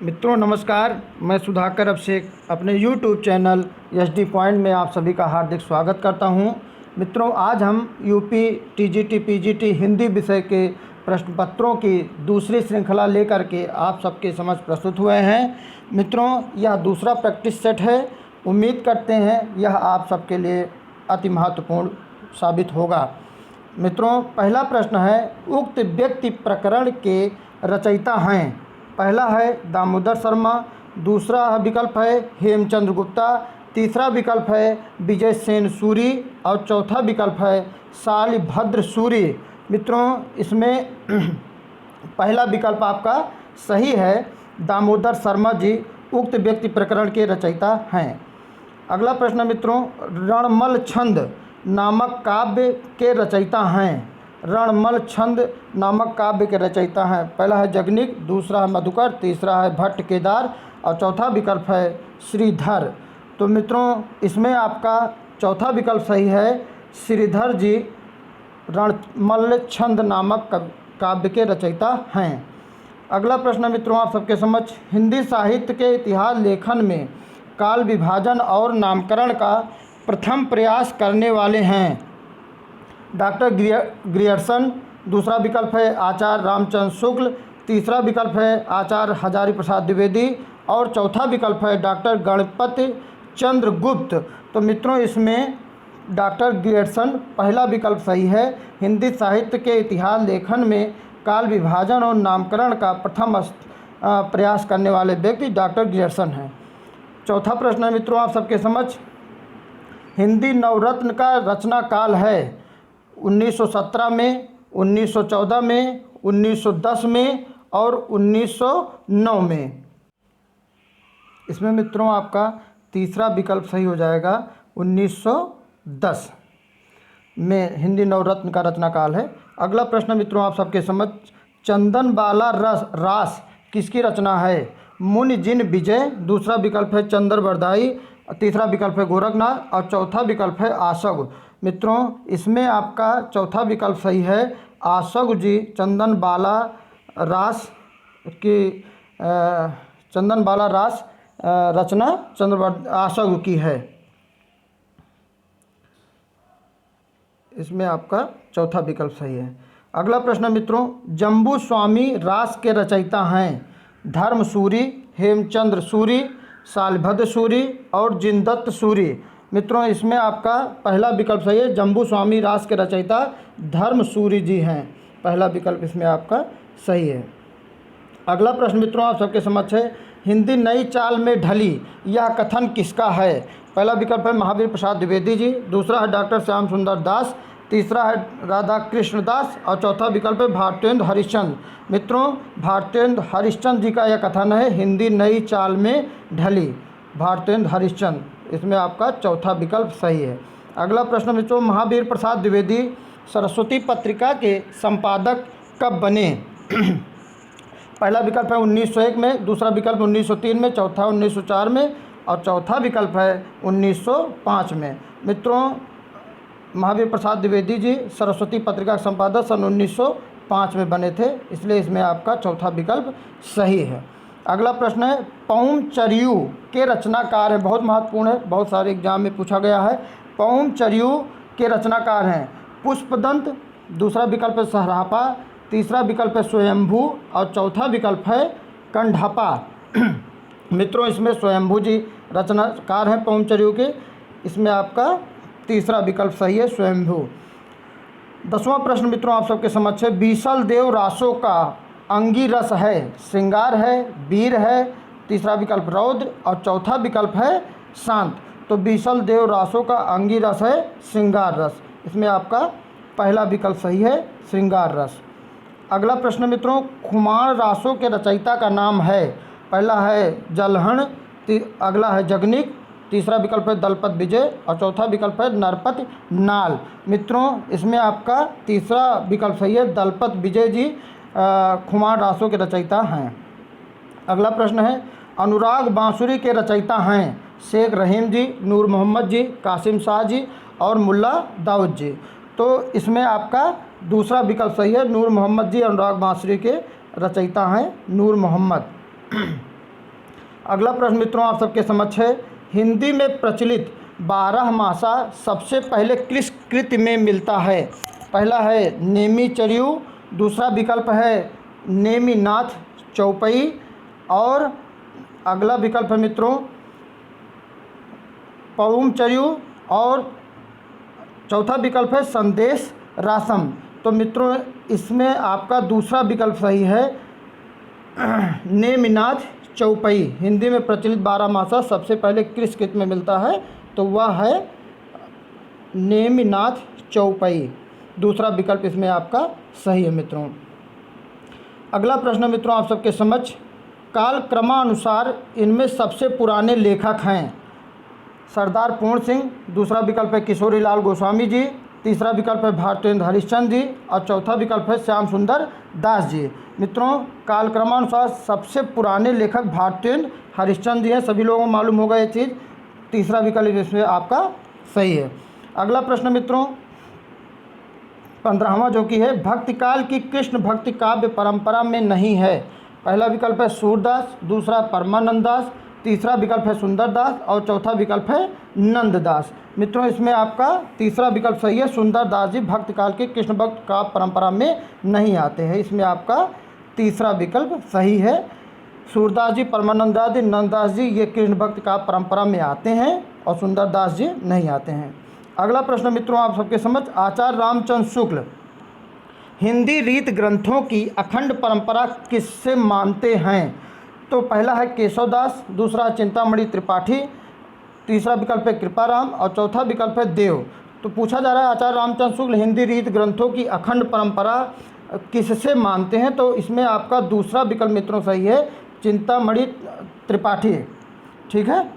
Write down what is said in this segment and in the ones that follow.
मित्रों नमस्कार, मैं सुधाकर अभिषेक अपने YouTube चैनल SD पॉइंट में आप सभी का हार्दिक स्वागत करता हूं। मित्रों, आज हम यूपी टीजीटी पीजीटी हिंदी विषय के प्रश्न पत्रों की दूसरी श्रृंखला लेकर के आप सबके समझ प्रस्तुत हुए हैं। मित्रों, यह दूसरा प्रैक्टिस सेट है। उम्मीद करते हैं यह आप सबके लिए अति महत्वपूर्ण साबित होगा। मित्रों, पहला प्रश्न है, उक्त व्यक्ति प्रकरण के रचयिता हैं। पहला है दामोदर शर्मा, दूसरा विकल्प है हेमचंद्र गुप्ता, तीसरा विकल्प है विजय सेन सूरी और चौथा विकल्प है शालिभद्र सूरी। मित्रों, इसमें पहला विकल्प आपका सही है। दामोदर शर्मा जी उक्त व्यक्ति प्रकरण के रचयिता हैं। अगला प्रश्न मित्रों, रणमल छंद नामक काव्य के रचयिता हैं। रणमल छंद नामक काव्य के रचयिता हैं। पहला है जगनिक, दूसरा है मधुकर, तीसरा है भट्ट केदार और चौथा विकल्प है श्रीधर। तो मित्रों, इसमें आपका चौथा विकल्प सही है। श्रीधर जी रणमल छंद नामक काव्य के रचयिता हैं। अगला प्रश्न मित्रों आप सबके समक्ष, हिंदी साहित्य के इतिहास लेखन में काल विभाजन और नामकरण का प्रथम प्रयास करने वाले हैं। डॉक्टर ग्रियर्सन, दूसरा विकल्प है आचार्य रामचंद्र शुक्ल, तीसरा विकल्प है आचार्य हजारी प्रसाद द्विवेदी और चौथा विकल्प है डॉक्टर गणपति चंद्र गुप्त। तो मित्रों, इसमें डॉक्टर ग्रियर्सन पहला विकल्प सही है। हिंदी साहित्य के इतिहास लेखन में काल विभाजन और नामकरण का प्रथम प्रयास करने वाले व्यक्ति डॉक्टर ग्रियर्सन हैं। चौथा प्रश्न मित्रों आप सबके समक्ष, हिंदी नवरत्न का रचना काल है 1917 में, 1914 में, 1910 में और 1909 में। इसमें मित्रों आपका तीसरा विकल्प सही हो जाएगा। 1910 में हिंदी नवरत्न का रचना काल है। अगला प्रश्न मित्रों आप सबके समक्ष, चंदन बाला रास किसकी रचना है। मुनि जिन विजय, दूसरा विकल्प है चंद्र बरदाई, तीसरा विकल्प है गोरखनाथ और चौथा विकल्प है आशग। मित्रों, इसमें आपका चौथा विकल्प सही है। आशग जी चंदन बाला रास रचना आशग की है। इसमें आपका चौथा विकल्प सही है। अगला प्रश्न मित्रों, जम्बू स्वामी रास के रचयिता हैं। धर्म सूरी, हेमचंद्र सूरी, शालिभद्र सूरी और जिनदत्त सूरी। मित्रों, इसमें आपका पहला विकल्प सही है। जम्बू स्वामी रास के रचयिता धर्म सूरी जी हैं। पहला विकल्प इसमें आपका सही है। अगला प्रश्न मित्रों आप सबके समक्ष है, हिंदी नई चाल में ढली यह कथन किसका है। पहला विकल्प है महावीर प्रसाद द्विवेदी जी, दूसरा है डॉक्टर श्याम सुंदर दास, तीसरा है राधा कृष्ण दास और चौथा विकल्प है भारतेंद्र हरिश्चंद्र। मित्रों, भारतेंद्र हरिश्चंद्र जी का यह कथन है, हिंदी नई चाल में ढली, भारतेंद्र हरिश्चंद्र। इसमें आपका चौथा विकल्प सही है। अगला प्रश्न मित्रों, महावीर प्रसाद द्विवेदी सरस्वती पत्रिका के संपादक कब बने। पहला विकल्प है 1901 में, दूसरा विकल्प 1903 में, चौथा 1904 में और चौथा विकल्प है 1905 में। मित्रों, महावीर प्रसाद द्विवेदी जी सरस्वती पत्रिका के संपादक सन 1905 में बने थे, इसलिए इसमें आपका चौथा विकल्प सही है। अगला प्रश्न है, पौम चरियू के रचनाकार हैं। बहुत महत्वपूर्ण है, बहुत सारे एग्जाम में पूछा गया है। पौम चरियू के रचनाकार हैं पुष्पदंत, दूसरा विकल्प है सहरापा, तीसरा विकल्प है स्वयंभू और चौथा विकल्प है कंढापा। मित्रों, इसमें स्वयंभू जी रचनाकार हैं पौम चरियू के। इसमें आपका तीसरा विकल्प सही है, स्वयंभू। 10वां प्रश्न मित्रों आप सबके समक्ष है, बीसल देव रासों का अंगी रस है, श्रृंगार है, वीर है, तीसरा विकल्प रौद्र और चौथा विकल्प है शांत। तो बीसल देव रासों का अंगी रस है श्रृंगार रस। इसमें आपका पहला विकल्प सही है, श्रृंगार रस। अगला प्रश्न मित्रों, खुमार रासों के रचयिता का नाम है। पहला है जलहण, अगला है जगनिक, तीसरा विकल्प है दलपत विजय और चौथा विकल्प है नरपत नाल। मित्रों, इसमें आपका तीसरा विकल्प सही है, दलपत विजय जी खुमार रासों के रचयिता हैं। अगला प्रश्न है, अनुराग बांसुरी के रचयिता हैं शेख रहीम जी, नूर मोहम्मद जी, कासिम शाह जी और मुल्ला दाऊद जी। तो इसमें आपका दूसरा विकल्प सही है, नूर मोहम्मद जी अनुराग बांसुरी के रचयिता हैं, नूर मोहम्मद। अगला प्रश्न मित्रों आप सबके समक्ष है, हिंदी में प्रचलित 12 मासा सबसे पहले किस कृति में मिलता है? पहला है नेमिचर्यु, दूसरा विकल्प है नेमिनाथ चौपई, और अगला विकल्प है मित्रों पवमचर्यु, और चौथा विकल्प है संदेश रासम। तो मित्रों इसमें आपका दूसरा विकल्प सही है, नेमिनाथ चौपई। हिंदी में प्रचलित 12 मासा सबसे पहले किस कृति में मिलता है? तो वह है नेमिनाथ चौपई। दूसरा विकल्प इसमें आपका सही है मित्रों। अगला प्रश्न मित्रों आप सबके समक्ष, काल क्रमानुसार इनमें सबसे पुराने लेखक हैं? सरदार पूर्ण सिंह, दूसरा विकल्प है किशोरी लाल गोस्वामी जी, तीसरा विकल्प है भारतेंद्र हरिश्चंद्र जी, और चौथा विकल्प है श्याम सुंदर दास जी। मित्रों काल क्रमानुसार सबसे पुराने लेखक भारतेंद्र हरिश्चंद्र जी हैं, सभी लोगों को मालूम होगा ये चीज़। तीसरा विकल्प इसमें आपका सही है। अगला प्रश्न मित्रों 15वां जो कि है, भक्तिकाल की कृष्ण भक्ति काव्य परंपरा में नहीं है? पहला विकल्प है सूरदास, दूसरा परमानंद दास, तीसरा विकल्प है सुंदरदास, और चौथा विकल्प है नंददास। मित्रों इसमें आपका तीसरा विकल्प सही है, सुंदरदास जी भक्तकाल के कृष्ण भक्त काव्य परंपरा में नहीं आते हैं। इसमें आपका तीसरा विकल्प सही है। सूरदास जी, परमानंद दास जी, नंददास जी ये कृष्ण भक्त काव्य परंपरा में आते हैं, और सुंदरदास जी नहीं आते हैं। अगला प्रश्न मित्रों आप सबके समझ, आचार्य रामचंद्र शुक्ल हिंदी रीत ग्रंथों की अखंड परंपरा किससे मानते हैं? तो पहला है केशवदास, दूसरा चिंतामणि त्रिपाठी, तीसरा विकल्प है कृपाराम, और चौथा विकल्प है देव। तो पूछा जा रहा है आचार्य रामचंद्र शुक्ल हिंदी रीत ग्रंथों की अखंड परंपरा किससे मानते हैं? तो इसमें आपका दूसरा विकल्प मित्रों सही है, चिंतामणि त्रिपाठी। ठीक है,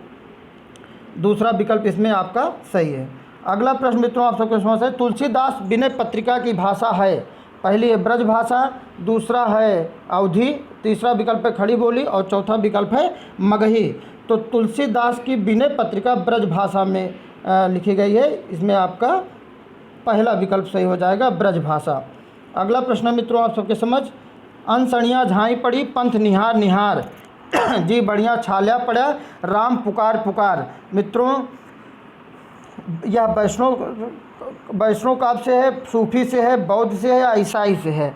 दूसरा विकल्प इसमें आपका सही है। अगला प्रश्न मित्रों आप सबके समझ है, तुलसीदास विनय पत्रिका की भाषा है? पहली है ब्रज भाषा, दूसरा है अवधी, तीसरा विकल्प है खड़ी बोली, और चौथा विकल्प है मगही। तो तुलसीदास की विनय पत्रिका ब्रज भाषा में लिखी गई है। इसमें आपका पहला विकल्प सही हो जाएगा, ब्रज भाषा। अगला प्रश्न मित्रों आप सबके समझ, अनसणिया झाई पड़ी पंथ निहार निहार, जी बढ़िया छाल्या पड़ा राम पुकार पुकार। मित्रों यह वैष्णव काव्य से है, सूफी से है, बौद्ध से है, या ईसाई से है?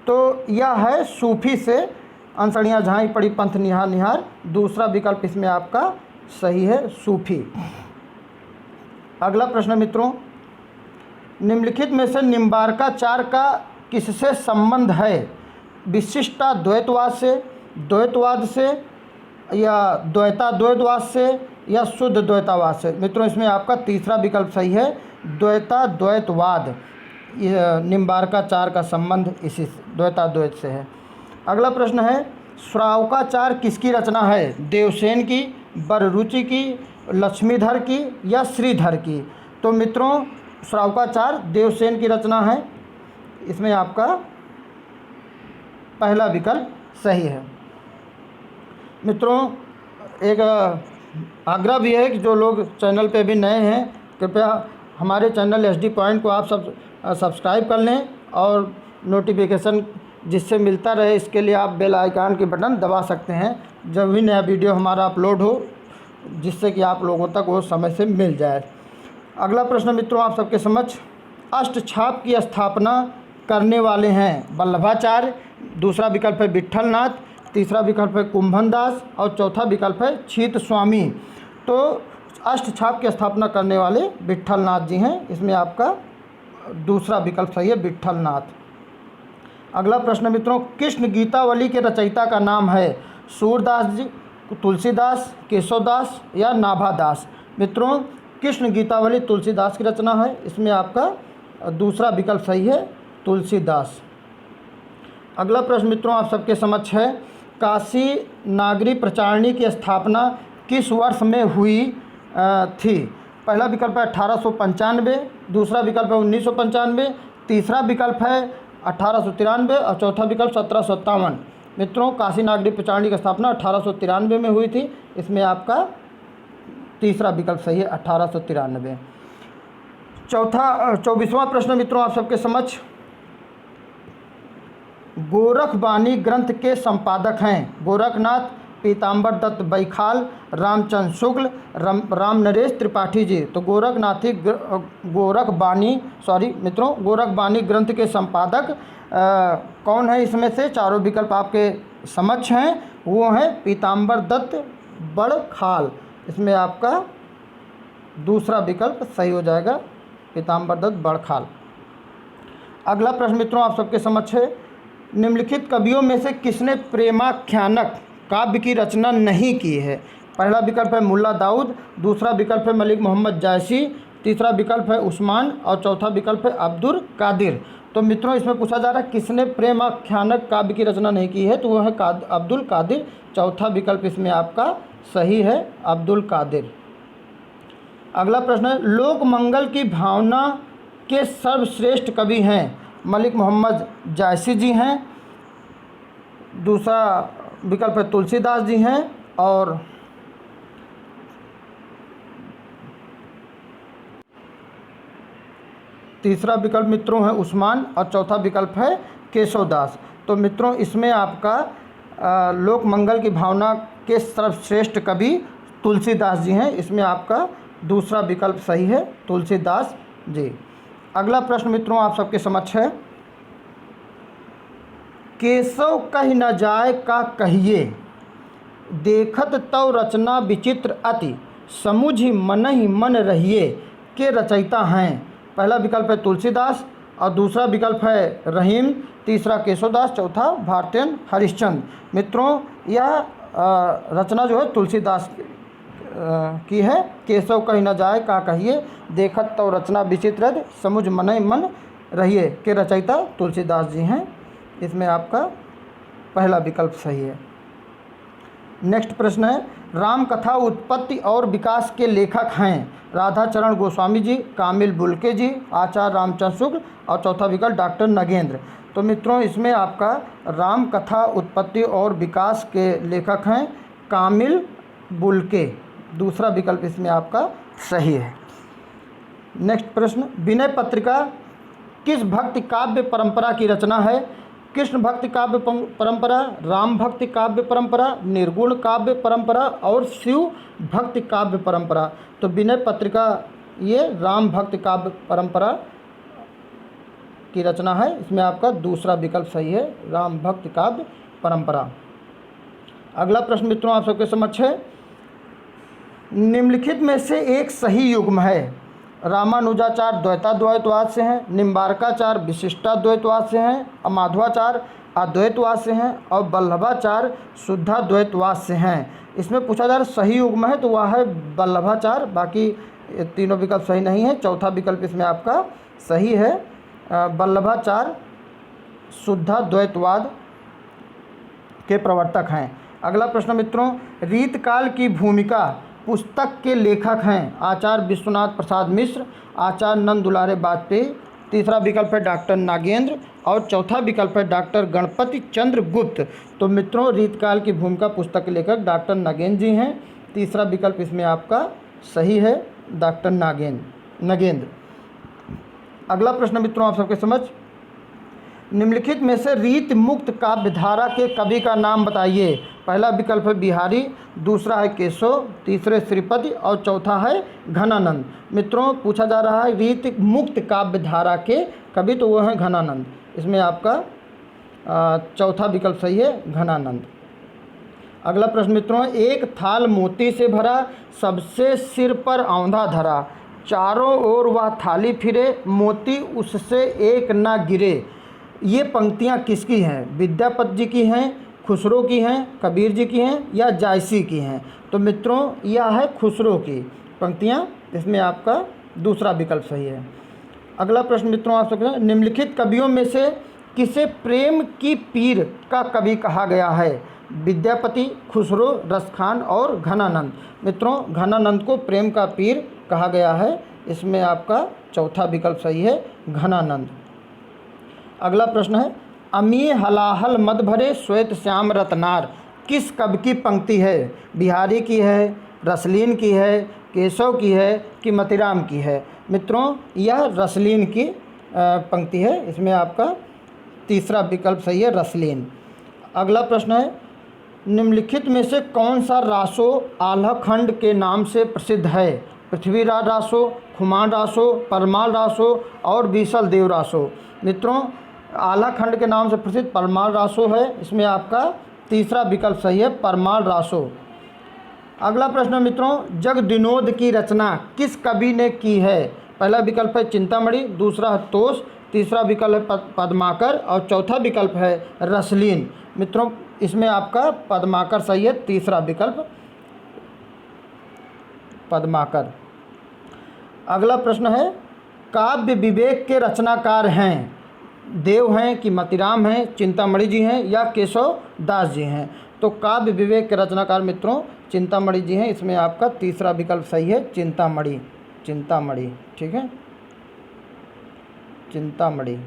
तो यह है सूफी से, अनसणिया झाई पड़ी पंथ निहार निहार। दूसरा विकल्प इसमें आपका सही है, सूफी। अगला प्रश्न मित्रों, निम्नलिखित में से निम्बार्काचार का किससे संबंध है? विशिष्टा द्वैतवाद से, द्वैतवाद से, या द्वैता द्वैतवाद से, या शुद्ध द्वैतावाद से? मित्रों इसमें आपका तीसरा विकल्प सही है, द्वैता द्वैतवाद। निम्बार्काचार का संबंध इसी द्वैता द्वैत से है। अगला प्रश्न है, श्रावकाचार किसकी रचना है? देवसेन की, बररुचि की, लक्ष्मीधर की, या श्रीधर की? तो मित्रों श्रावकाचार देवसेन की रचना है। इसमें आपका पहला विकल्प सही है। मित्रों एक आग्रह भी है कि जो लोग चैनल पे भी नए हैं कृपया हमारे चैनल एसडी पॉइंट को आप सब सब्सक्राइब कर लें, और नोटिफिकेशन जिससे मिलता रहे इसके लिए आप बेल आइकन के बटन दबा सकते हैं जब भी नया वीडियो हमारा अपलोड हो, जिससे कि आप लोगों तक वो समय से मिल जाए। अगला प्रश्न मित्रों आप सबके समक्ष, अष्टछाप की स्थापना करने वाले हैं? वल्लभाचार्य, दूसरा विकल्प है विट्ठलनाथ, तीसरा विकल्प है कुंभनदास, और चौथा विकल्प है छीत स्वामी। तो अष्टछाप की स्थापना करने वाले विट्ठलनाथ जी हैं। इसमें आपका दूसरा विकल्प सही है, विट्ठलनाथ। अगला प्रश्न मित्रों, कृष्ण गीतावली के रचयिता का नाम है? सूरदास जी, तुलसीदास, केशवदास, या नाभादास? मित्रों कृष्ण गीतावली तुलसीदास की रचना है। इसमें आपका दूसरा विकल्प सही है, तुलसीदास। अगला प्रश्न मित्रों आप सबके समक्ष है, काशी नागरी प्रचारणी की स्थापना किस वर्ष में हुई थी? पहला विकल्प है 1895, दूसरा विकल्प है 1995, तीसरा विकल्प है 1893, और चौथा विकल्प 1757। मित्रों काशी नागरी प्रचारणी की स्थापना 1893 में हुई थी। इसमें आपका तीसरा विकल्प सही है, 1893। 24वां प्रश्न मित्रों आप सबके समक्ष, गोरखबानी ग्रंथ के संपादक हैं? गोरखनाथ, पीताम्बर दत्त बैखाल, रामचंद्र शुक्ल, राम नरेश त्रिपाठी जी। तो गोरखबानी ग्रंथ के संपादक कौन है इसमें से? चारों विकल्प आपके समक्ष हैं, वो हैं पीताम्बर दत्त बड़खाल। इसमें आपका दूसरा विकल्प सही हो जाएगा, पीताम्बर दत्त बड़खाल। अगला प्रश्न मित्रों आप सबके समक्ष है, निम्नलिखित कवियों में से किसने प्रेमाख्यानक काव्य की रचना नहीं की है? पहला विकल्प है मुल्ला दाऊद, दूसरा विकल्प है मलिक मोहम्मद जायसी, तीसरा विकल्प है उस्मान और चौथा विकल्प है अब्दुल कादिर। तो मित्रों इसमें पूछा जा रहा है किसने प्रेमाख्यानक काव्य की रचना नहीं की है, तो वह है अब्दुल कादिर। चौथा विकल्प इसमें आपका सही है, अब्दुल कादिर। अगला प्रश्न है, लोक मंगल की भावना के सर्वश्रेष्ठ कवि हैं? मलिक मोहम्मद जायसी जी हैं, दूसरा विकल्प है तुलसीदास जी हैं और तीसरा विकल्प मित्रों है उस्मान और चौथा विकल्प है केशवदास। तो मित्रों इसमें आपका लोक मंगल की भावना के सर्वश्रेष्ठ कवि तुलसीदास जी हैं। इसमें आपका दूसरा विकल्प सही है, तुलसीदास जी। अगला प्रश्न मित्रों आप सबके समक्ष है, केशव कहि न जाय का कहिए, देखत तव रचना विचित्र अति, समुझि मनहि मन रहिए, के रचयिता हैं? पहला विकल्प है तुलसीदास और दूसरा विकल्प है रहीम, तीसरा केशवदास, चौथा भारतेंद्र हरिश्चंद्र। मित्रों यह रचना जो है तुलसीदास की है। केशव कहि न जाय का कहिए, देखत तव रचना विचित्र, समुझ मनहि मन रहिए, के रचयिता तुलसीदास जी हैं। इसमें आपका पहला विकल्प सही है। नेक्स्ट प्रश्न है, राम कथा उत्पत्ति और विकास के लेखक हैं? राधाचरण गोस्वामी जी, कामिल बुल्के जी, आचार्य रामचंद्र शुक्ल और चौथा विकल्प डॉक्टर नगेंद्र। तो मित्रों इसमें आपका राम कथा उत्पत्ति और विकास के लेखक हैं कामिल बुल्के। दूसरा विकल्प इसमें आपका सही है। नेक्स्ट प्रश्न, विनय पत्रिका किस भक्ति काव्य परंपरा की रचना है? कृष्ण भक्ति काव्य परंपरा, राम भक्ति काव्य परंपरा, निर्गुण काव्य परंपरा और शिव भक्ति काव्य परंपरा। तो विनय पत्रिका ये राम भक्ति काव्य परंपरा की रचना है। इसमें आपका दूसरा विकल्प सही है, राम भक्ति काव्य परंपरा। अगला प्रश्न मित्रों आप सबके समक्ष है, निम्नलिखित में से एक सही युग्म है? रामानुजाचार्य द्वैताद्वैतवाद से हैं, निम्बारकाचार्य विशिष्टाद्वैतवाद से हैं, माधवाचार्य अद्वैतवाद से हैं और वल्लभाचार्य शुद्धाद्वैतवाद से हैं। इसमें पूछा जा रहा है सही युग्म है, तो वह है वल्लभाचार्य, बाकी तीनों विकल्प सही नहीं है। चौथा विकल्प इसमें आपका सही है, वल्लभाचार्य शुद्धाद्वैतवाद के प्रवर्तक हैं। अगला प्रश्न मित्रों, रीतकाल की भूमिका पुस्तक के लेखक हैं? आचार्य विश्वनाथ प्रसाद मिश्र, आचार्य नंद दुलारे वाजपेयी, तीसरा विकल्प है डॉक्टर नागेंद्र और चौथा विकल्प है डॉक्टर गणपति चंद्र गुप्त। तो मित्रों रीतकाल की भूमिका पुस्तक के लेखक डॉक्टर नागेंद्र जी हैं। तीसरा विकल्प इसमें आपका सही है, डॉक्टर नगेंद्र। अगला प्रश्न मित्रों आप सबके समझ, निम्नलिखित में से रीत मुक्त काव्यधारा के कवि का नाम बताइए? पहला विकल्प है बिहारी, दूसरा है केशव, तीसरे श्रीपति और चौथा है घनानंद। मित्रों पूछा जा रहा है रीत मुक्त काव्यधारा के कवि, तो वो हैं घनानंद। इसमें आपका चौथा विकल्प सही है, घनानंद। अगला प्रश्न मित्रों, एक थाल मोती से भरा, सबसे सिर पर औंधा धरा, चारों ओर वह थाली फिरे, मोती उससे एक ना गिरे। ये पंक्तियाँ किसकी हैं? विद्यापति जी की हैं, खुसरो की हैं, कबीर जी की हैं या जायसी की हैं? तो मित्रों यह है खुसरो की पंक्तियाँ। इसमें आपका दूसरा विकल्प सही है। अगला प्रश्न मित्रों आप सबके, निम्नलिखित कवियों में से किसे प्रेम की पीर का कवि कहा गया है? विद्यापति, खुसरो, रसखान और घनानंद। मित्रों घनानंद को प्रेम का पीर कहा गया है। इसमें आपका चौथा विकल्प सही है, घनानंद। अगला प्रश्न है, अमी हलाहल मद भरे श्वेत श्याम रतनार किस कवि की पंक्ति है? बिहारी की है, रसलीन की है, केशव की है कि मतीराम की है? मित्रों यह रसलीन की पंक्ति है। इसमें आपका तीसरा विकल्प सही है, रसलीन। अगला प्रश्न है, निम्नलिखित में से कौन सा रासो आल्हा खंड के नाम से प्रसिद्ध है? पृथ्वीराज रासो, खुमान रासो, परमाल रासो और बीसल देव रासो। मित्रों, आल्हा खंड के नाम से प्रसिद्ध परमाल रासो है, इसमें आपका तीसरा विकल्प सही है, परमाल रासो। अगला प्रश्न मित्रों, जगदिनोद की रचना किस कवि ने की है? पहला विकल्प है चिंतामणि, दूसरा है तोष, तीसरा विकल्प है पद्माकर और चौथा विकल्प है रसलीन। मित्रों, इसमें आपका पद्माकर सही है, तीसरा विकल्प पद्माकर। अगला प्रश्न है, काव्य विवेक के रचनाकार हैं? देव हैं कि मतिराम हैं, चिंतामणि जी हैं या केशव दास जी हैं? तो काव्य विवेक के रचनाकार मित्रों चिंतामणि जी हैं, इसमें आपका तीसरा विकल्प सही है, चिंतामणि। चिंतामणि, ठीक है, चिंतामणि।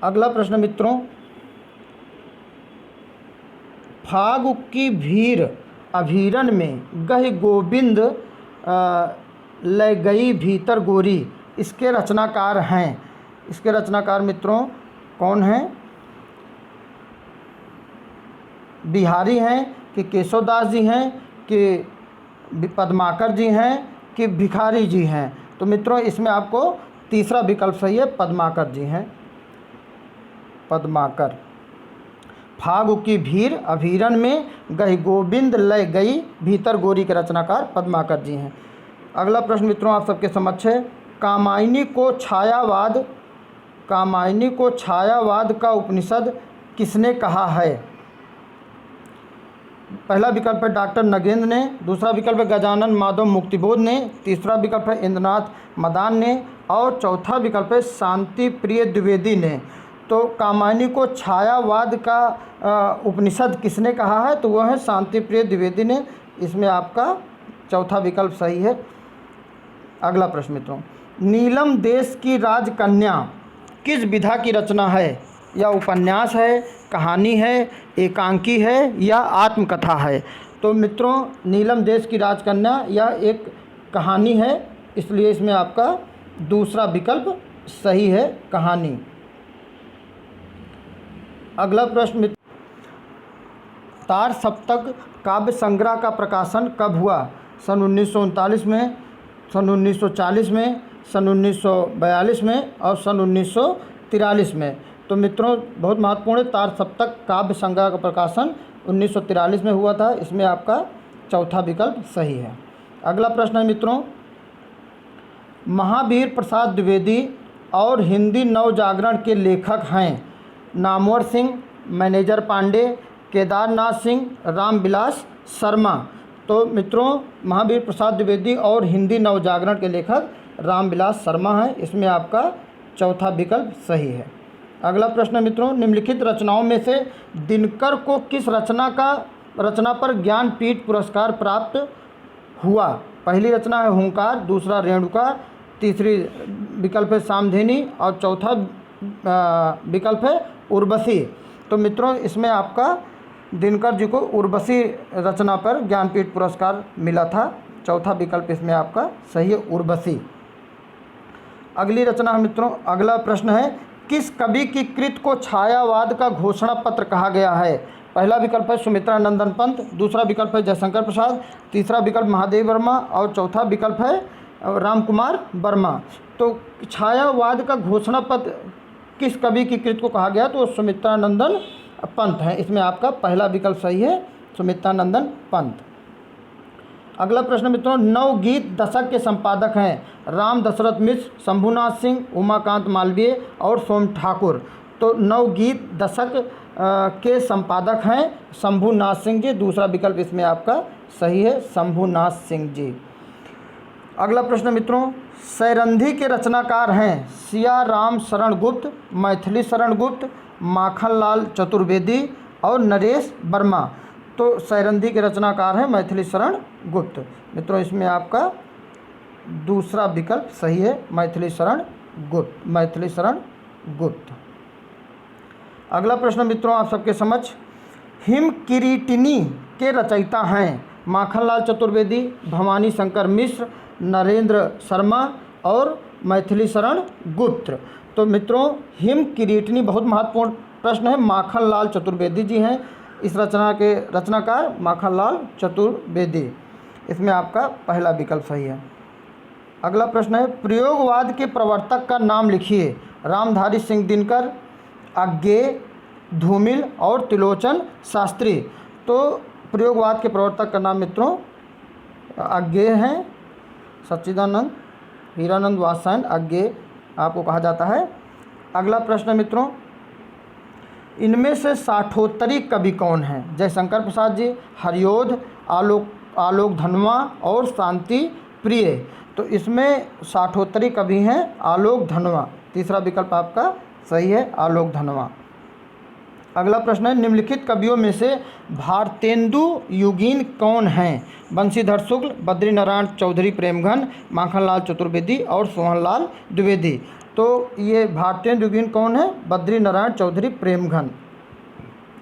अगला प्रश्न मित्रों, फागु की भीर अभीरन में गहि गोविंद ले गई भीतर गोरी, इसके रचनाकार हैं? इसके रचनाकार मित्रों कौन हैं? बिहारी हैं कि केशवदास जी हैं कि पद्माकर जी हैं कि भिखारी जी हैं? तो मित्रों इसमें आपको तीसरा विकल्प सही है, पद्माकर जी हैं, पद्माकर। फागु की भीर अभीरन में गहि गोविंद लय गई भीतर गोरी के रचनाकार पद्माकर जी हैं। अगला प्रश्न मित्रों आप सबके समक्ष है, कामायनी को छायावाद का उपनिषद किसने कहा है? पहला विकल्प है डॉक्टर नगेंद्र ने, दूसरा विकल्प है गजानन माधव मुक्तिबोध ने, तीसरा विकल्प है इंद्रनाथ मदान ने और चौथा विकल्प है शांति प्रिय द्विवेदी ने। तो कामायनी को छायावाद का उपनिषद किसने कहा है? तो वह है शांति प्रिय द्विवेदी ने, इसमें आपका चौथा विकल्प सही है। अगला प्रश्न मित्रों, नीलम देश की राजकन्या किस विधा की रचना है? या उपन्यास है, कहानी है, एकांकी है या आत्मकथा है? तो मित्रों नीलम देश की राजकन्या यह एक कहानी है, इसलिए इसमें आपका दूसरा विकल्प सही है, कहानी। अगला प्रश्न, तार सप्तक काव्य संग्रह का प्रकाशन कब हुआ? सन 1939 में, सन 1940 में, सन 1942 में और सन 1943 में। तो मित्रों बहुत महत्वपूर्ण है, तार सप्तक काव्य संग्रह का प्रकाशन 1943 में हुआ था, इसमें आपका चौथा विकल्प सही है। अगला प्रश्न है मित्रों, महावीर प्रसाद द्विवेदी और हिंदी नवजागरण के लेखक हैं? नामवर सिंह, मैनेजर पांडे, केदारनाथ सिंह, रामविलास शर्मा। तो मित्रों महावीर प्रसाद द्विवेदी और हिंदी नवजागरण के लेखक रामविलास शर्मा हैं, इसमें आपका चौथा विकल्प सही है। अगला प्रश्न मित्रों, निम्नलिखित रचनाओं में से दिनकर को किस रचना पर ज्ञानपीठ पुरस्कार प्राप्त हुआ? पहली रचना है हुंकार, दूसरा रेणुका, तीसरी विकल्प है सामधेनी और चौथा विकल्प है उर्वशी। तो मित्रों इसमें आपका दिनकर जी को उर्वशी रचना पर ज्ञानपीठ पुरस्कार मिला था, चौथा विकल्प इसमें आपका सही है, उर्वशी। अगली रचना है मित्रों, अगला प्रश्न है, किस कवि की कृत को छायावाद का घोषणा पत्र कहा गया है? पहला विकल्प है सुमित्रा नंदन पंत, दूसरा विकल्प है जयशंकर प्रसाद, तीसरा विकल्प महादेव वर्मा और चौथा विकल्प है रामकुमार वर्मा। तो छायावाद का घोषणा पत्र किस कवि की कृत को कहा गया? तो सुमित्रा नंदन पंत है, इसमें आपका पहला विकल्प सही है, सुमित्रा नंदन पंत। अगला प्रश्न मित्रों, नवगीत दशक के संपादक हैं राम दशरथ मिश्र, शंभुनाथ सिंह, उमाकांत मालवीय और सोम ठाकुर। तो नवगीत दशक के संपादक हैं शंभुनाथ सिंह जी, दूसरा विकल्प इसमें आपका सही है, शंभुनाथ सिंह जी। अगला प्रश्न मित्रों, सैरंधी के रचनाकार हैं सिया राम शरण गुप्त, मैथिली शरण गुप्त, माखनलाल चतुर्वेदी और नरेश वर्मा। तो सैरंधी के रचनाकार हैं मैथिली शरण गुप्त। मित्रों इसमें आपका दूसरा विकल्प सही है, मैथिली शरण गुप्त, मैथिली शरण गुप्त। अगला प्रश्न मित्रों आप सबके समक्ष, हिम किरीटिनी के रचयिता हैं माखनलाल चतुर्वेदी, भवानी शंकर मिश्र, नरेंद्र शर्मा और मैथिली शरण गुप्त। तो मित्रों हिम किरीटिनी बहुत महत्वपूर्ण प्रश्न है, माखनलाल चतुर्वेदी जी हैं, इस रचना के रचनाकार माखनलाल चतुर्वेदी। इसमें आपका पहला विकल्प सही है। अगला प्रश्न है, प्रयोगवाद के प्रवर्तक का नाम लिखिए। रामधारी सिंह दिनकर, अज्ञेय, धूमिल और त्रिलोचन शास्त्री। तो प्रयोगवाद के प्रवर्तक का नाम मित्रों अज्ञेय हैं। सच्चिदानंद हीरानंद वात्स्यायन अज्ञेय आपको कहा जाता है। अगला प्रश्न मित्रों, इनमें से साठोत्तरी कवि कौन हैं? जयशंकर प्रसाद जी, हरिओध, आलोक धनवा और शांति प्रिय। तो इसमें साठोत्तरी कवि हैं आलोक धनवा। तीसरा विकल्प आपका सही है, आलोक धनवा। अगला प्रश्न है, निम्नलिखित कवियों में से भारतेंदु युगीन कौन हैं? बंशीधर शुक्ल, बद्रीनारायण चौधरी प्रेमघन, माखनलाल चतुर्वेदी और सोहनलाल द्विवेदी। तो ये भारतेंदु युगीन कौन है? बद्रीनारायण चौधरी प्रेमघन।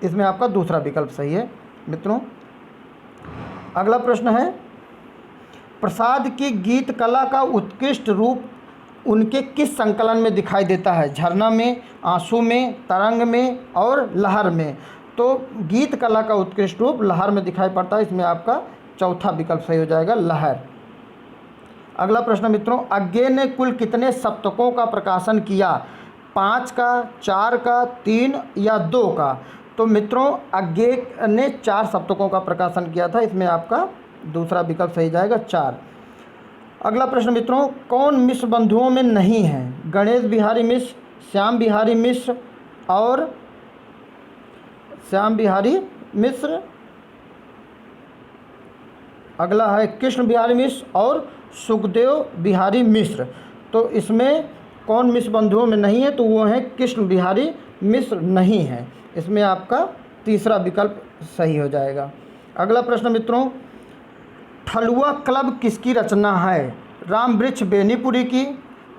इसमें आपका दूसरा विकल्प सही है मित्रों। अगला प्रश्न है, प्रसाद की गीत कला का उत्कृष्ट रूप उनके किस संकलन में दिखाई देता है? झरना में, आंसू में, तरंग में और लहर में। तो गीत कला का उत्कृष्ट रूप लहर में दिखाई पड़ता है। इसमें आपका चौथा विकल्प सही हो जाएगा, लहर। अगला प्रश्न मित्रों, अज्ञेय ने कुल कितने सप्तकों का प्रकाशन किया? 5 का, 4 का, 3 या 2 का? तो मित्रों अज्ञेय ने 4 सप्तकों का प्रकाशन किया था। इसमें आपका दूसरा विकल्प सही जाएगा, 4। अगला प्रश्न मित्रों, कौन मिश्र बंधुओं में नहीं है? गणेश बिहारी मिश्र, श्याम बिहारी मिश्र और अगला है कृष्ण बिहारी मिश्र और सुखदेव बिहारी मिश्र। तो इसमें कौन मिश्र बंधुओं में नहीं है? तो वो है कृष्ण बिहारी मिश्र नहीं है। इसमें आपका तीसरा विकल्प सही हो जाएगा। अगला प्रश्न मित्रों, ठलुआ क्लब किसकी रचना है? रामवृक्ष बेनीपुरी की,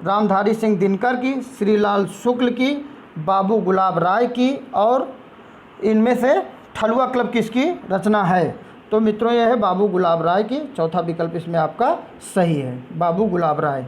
रामधारी सिंह दिनकर की, श्रीलाल शुक्ल की, बाबू गुलाब राय की और इनमें से ठलुआ क्लब किसकी रचना है? तो मित्रों यह है बाबू गुलाब राय की। चौथा विकल्प इसमें आपका सही है, बाबू गुलाब राय।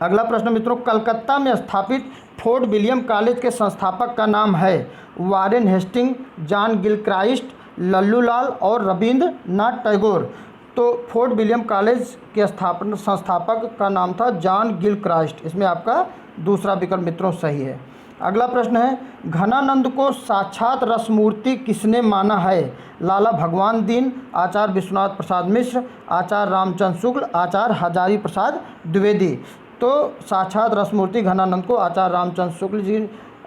अगला प्रश्न मित्रों, कलकत्ता में स्थापित फोर्ट विलियम कॉलेज के संस्थापक का नाम है? Warren Hasting, John Gilchrist, Lallulal और रविंद्रनाथ टैगोर। तो फोर्ट विलियम कॉलेज के संस्थापक का नाम था जॉन गिलक्राइस्ट। इसमें आपका दूसरा विकल्प मित्रों सही है। अगला प्रश्न है, घनानंद को साक्षात रसमूर्ति किसने माना है? लाला भगवान दीन, आचार्य विश्वनाथ प्रसाद मिश्र, आचार्य रामचंद्र शुक्ल, आचार्य हजारी प्रसाद द्विवेदी। तो साक्षात रसमूर्ति घनानंद को आचार्य रामचंद्र शुक्ल जी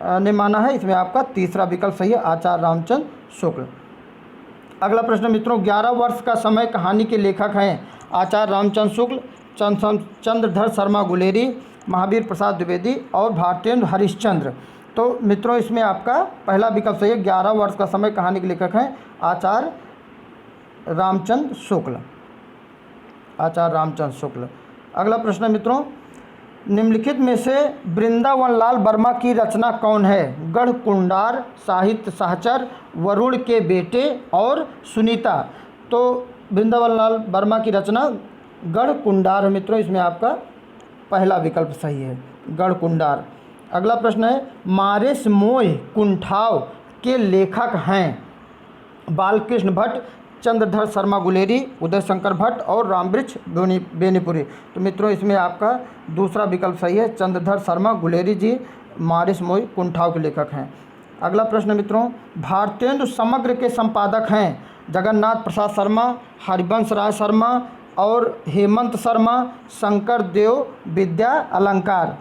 ने माना है। इसमें आपका तीसरा विकल्प सही है, आचार्य रामचंद्र शुक्ल। अगला प्रश्न मित्रों, 11 वर्ष का समय कहानी के लेखक हैं? आचार्य रामचंद्र शुक्ल, चंद्रधर शर्मा गुलेरी, महावीर प्रसाद द्विवेदी और भारतेंदु हरिश्चंद्र। तो मित्रों इसमें आपका पहला विकल्प सही है, 11 वर्ष का समय कहानी के लेखक हैं आचार्य रामचंद्र शुक्ल, आचार्य रामचंद्र शुक्ल। अगला प्रश्न मित्रों, निम्नलिखित में से वृंदावन लाल वर्मा की रचना कौन है? गढ़ कुंडार, साहित्य सहचर, वरुण के बेटे और सुनीता। तो वृंदावन लाल वर्मा की रचना गढ़ कुंडार है मित्रों। इसमें आपका पहला विकल्प सही है, गढ़ कुंडार। अगला प्रश्न है, मारेस मोह कुंठाव के लेखक हैं? बालकृष्ण भट्ट, चंद्रधर शर्मा गुलेरी, उदय शंकर भट्ट और रामवृक्ष बेनीपुरी। तो मित्रों इसमें आपका दूसरा विकल्प सही है, चंद्रधर शर्मा गुलेरी जी मारिस मोई कुंठाव के लेखक हैं। अगला प्रश्न मित्रों, भारतेंदु समग्र के संपादक हैं? जगन्नाथ प्रसाद शर्मा, हरिवंश राय शर्मा और हेमंत शर्मा, शंकर देव विद्या अलंकार।